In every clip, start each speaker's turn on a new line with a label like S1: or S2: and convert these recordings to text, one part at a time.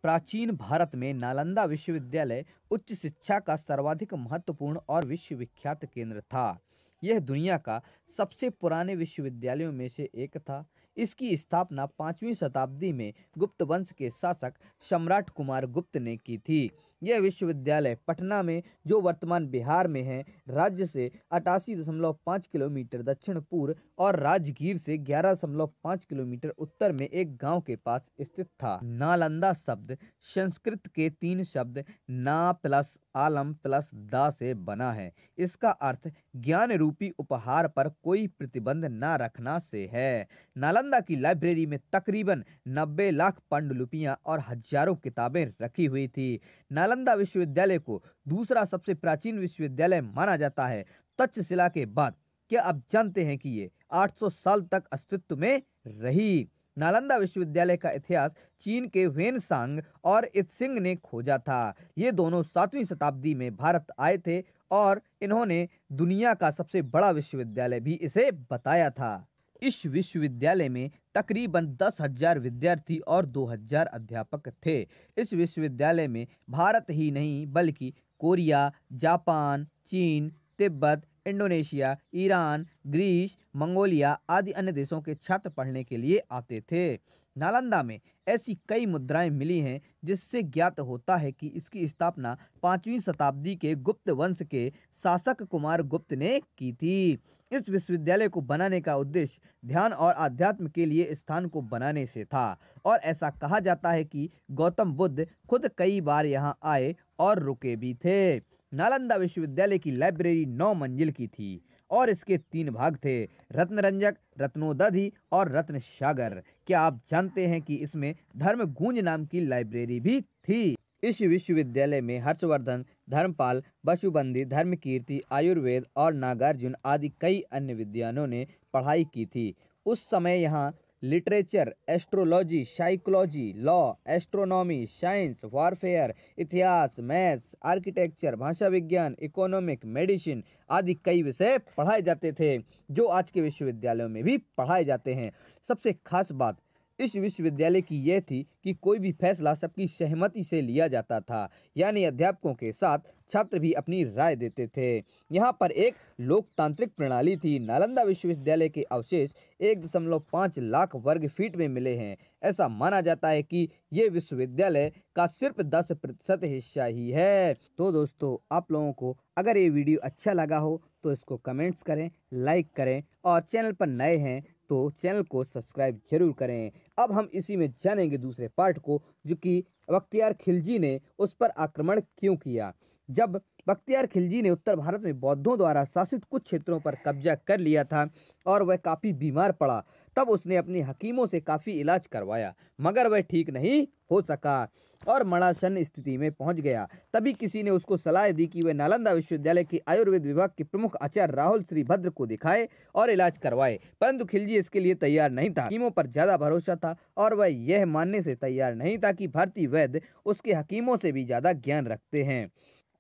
S1: प्राचीन भारत में नालंदा विश्वविद्यालय उच्च शिक्षा का सर्वाधिक महत्वपूर्ण और विश्वविख्यात केंद्र था। यह दुनिया का सबसे पुराने विश्वविद्यालयों में से एक था। इसकी स्थापना 5वीं शताब्दी में गुप्त वंश के शासक सम्राट कुमार गुप्त ने की थी। यह विश्वविद्यालय पटना में, जो वर्तमान बिहार में है, राज्य से 88.5 किलोमीटर दक्षिण पूर्व और राजगीर से 11.5 किलोमीटर उत्तर में एक गांव के पास स्थित था। नालंदा शब्द संस्कृत के 3 शब्द ना प्लस आलम प्लस दा से बना है। इसका अर्थ ज्ञान रूपी उपहार पर कोई प्रतिबंध न रखना से है। नालंदा की लाइब्रेरी में तकरीबन 90 लाख पांडुलिपियां और हजारों किताबें रखी हुई थी। नालंदा विश्वविद्यालय को दूसरा सबसे प्राचीन विश्वविद्यालय माना जाता है तक्षशिला के बाद। क्या आप जानते हैं कि ये 800 साल तक अस्तित्व में रही? नालंदा विश्वविद्यालय का इतिहास चीन के वेनसांग और इत्सिंग ने खोजा था। ये दोनों 7वीं शताब्दी में भारत आए थे और इन्होंने दुनिया का सबसे बड़ा विश्वविद्यालय भी इसे बताया था। इस विश्वविद्यालय में तकरीबन 10,000 विद्यार्थी और 2,000 अध्यापक थे। इस विश्वविद्यालय में भारत ही नहीं बल्कि कोरिया, जापान, चीन, Tibet, Indonesia, Iran, Greece, Mongolia आदि अन्य देशों के छात्र पढ़ने के लिए आते थे। नालंदा में ऐसी कई मुद्राएं मिली हैं जिससे ज्ञात होता है कि इसकी स्थापना 5वीं शताब्दी के गुप्त वंश के शासक कुमार गुप्त ने की थी। इस विश्वविद्यालय को बनाने का उद्देश्य ध्यान और आध्यात्म के लिए स्थान को बनाने से था और ऐसा कहा जाता है कि गौतम बुद्ध खुद कई बार यहाँ आए और रुके भी थे। नालंदा विश्वविद्यालय की लाइब्रेरी 9 मंजिल की थी और इसके 3 भाग थे, रत्नरंजक, रत्नोदधि और रत्नसागर। क्या आप जानते हैं कि इसमें धर्मगूंज नाम की लाइब्रेरी भी थी? इस विश्वविद्यालय में हर्षवर्धन, धर्मपाल, बसुबंदी, धर्मकीर्ति, आयुर्वेद और नागार्जुन आदि कई अन्य विद्वानों ने पढ़ाई की थी। उस समय यहाँ literature, astrology, psychology, law, astronomy, science, warfare, इतिहास, मैथ्स, आर्किटेक्चर, भाषा विज्ञान, इकोनॉमिक, मेडिसिन आदि कई विषय पढ़ाए जाते थे, जो आज के विश्वविद्यालयों में भी पढ़ाए जाते हैं। सबसे खास बात इस विश्वविद्यालय की यह थी कि कोई भी फैसला सबकी सहमति से लिया जाता था, यानी अध्यापकों के साथ छात्र भी अपनी राय देते थे। यहाँ पर एक लोकतांत्रिक प्रणाली थी। नालंदा विश्वविद्यालय के अवशेष 1.5 लाख वर्ग फीट में मिले हैं। ऐसा माना जाता है कि ये विश्वविद्यालय का सिर्फ 10% हिस्सा ही है। तो दोस्तों, आप लोगों को अगर ये वीडियो अच्छा लगा हो तो इसको कमेंट्स करें, लाइक करें और चैनल पर नए हैं तो चैनल को सब्सक्राइब जरूर करें। अब हम इसी में जानेंगे दूसरे पार्ट को, जो कि बख्तियार खिलजी ने उस पर आक्रमण क्यों किया। जब बख्तियार खिलजी ने उत्तर भारत में बौद्धों द्वारा शासित कुछ क्षेत्रों पर कब्जा कर लिया था और वह काफ़ी बीमार पड़ा, तब उसने अपने हकीमों से काफ़ी इलाज करवाया, मगर वह ठीक नहीं हो सका और मरणासन्न स्थिति में पहुंच गया। तभी किसी ने उसको सलाह दी कि वह नालंदा विश्वविद्यालय के आयुर्वेद विभाग के प्रमुख आचार्य राहुल श्रीभद्र को दिखाए और इलाज करवाए, परंतु खिलजी इसके लिए तैयार नहीं था। हकीमों पर ज्यादा भरोसा था और वह यह मानने से तैयार नहीं था कि भारतीय वैद्य उसके हकीमों से भी ज्यादा ज्ञान रखते हैं।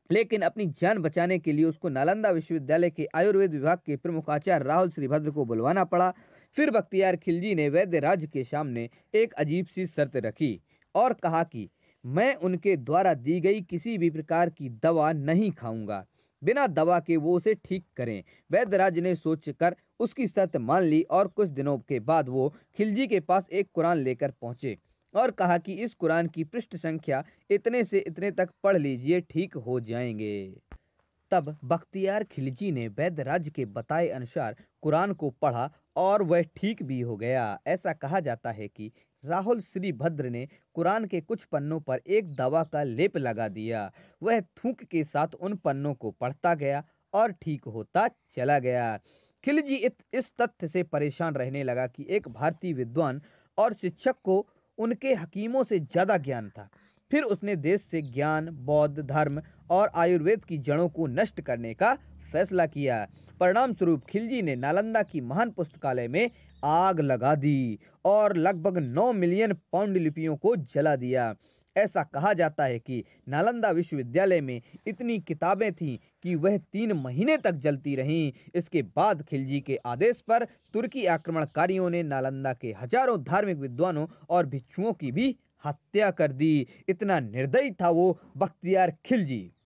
S1: लेकिन अपनी जान बचाने के लिए उसको नालंदा विश्वविद्यालय के आयुर्वेद विभाग के प्रमुख आचार्य राहुल श्रीभद्र को बुलवाना पड़ा। फिर बख्तियार खिलजी ने वैद्य राज्य के सामने एक अजीब सी शर्त रखी और कहा कि मैं उनके द्वारा दी गई किसी भी प्रकार की दवा नहीं खाऊंगा, बिना दवा के वो उसे ठीक करें। वैद्य राज ने सोचकर उसकी शर्त मान ली और कुछ दिनों के बाद वो खिलजी के पास एक कुरान लेकर पहुंचे और कहा कि इस कुरान की पृष्ठ संख्या इतने से इतने तक पढ़ लीजिए, ठीक हो जाएंगे। तब बख्तियार खिलजी ने वैद्य राज के बताए अनुसार कुरान को पढ़ा और वह ठीक भी हो गया। ऐसा कहा जाता है कि राहुल श्रीभद्र ने कुरान के कुछ पन्नों पर एक दवा का लेप लगा दिया। वह थूक के साथ उन पन्नों को पढ़ता गया और ठीक होता चला गया। खिलजी इस तथ्य से परेशान रहने लगा कि एक भारतीय विद्वान और शिक्षक को उनके हकीमों से ज्यादा ज्ञान था। फिर उसने देश से ज्ञान, बौद्ध धर्म और आयुर्वेद की जड़ों को नष्ट करने का फैसला किया। परिणाम स्वरूप खिलजी ने नालंदा की महान पुस्तकालय में आग लगा दी और लगभग 9 मिलियन पांडुलिपियों को जला दिया। ऐसा कहा जाता है कि नालंदा विश्वविद्यालय में इतनी किताबें थीं कि वह 3 महीने तक जलती रहीं। इसके बाद खिलजी के आदेश पर तुर्की आक्रमणकारियों ने नालंदा के हजारों धार्मिक विद्वानों और भिक्षुओं की भी हत्या कर दी। इतना निर्दयी था वो बख्तियार खिलजी।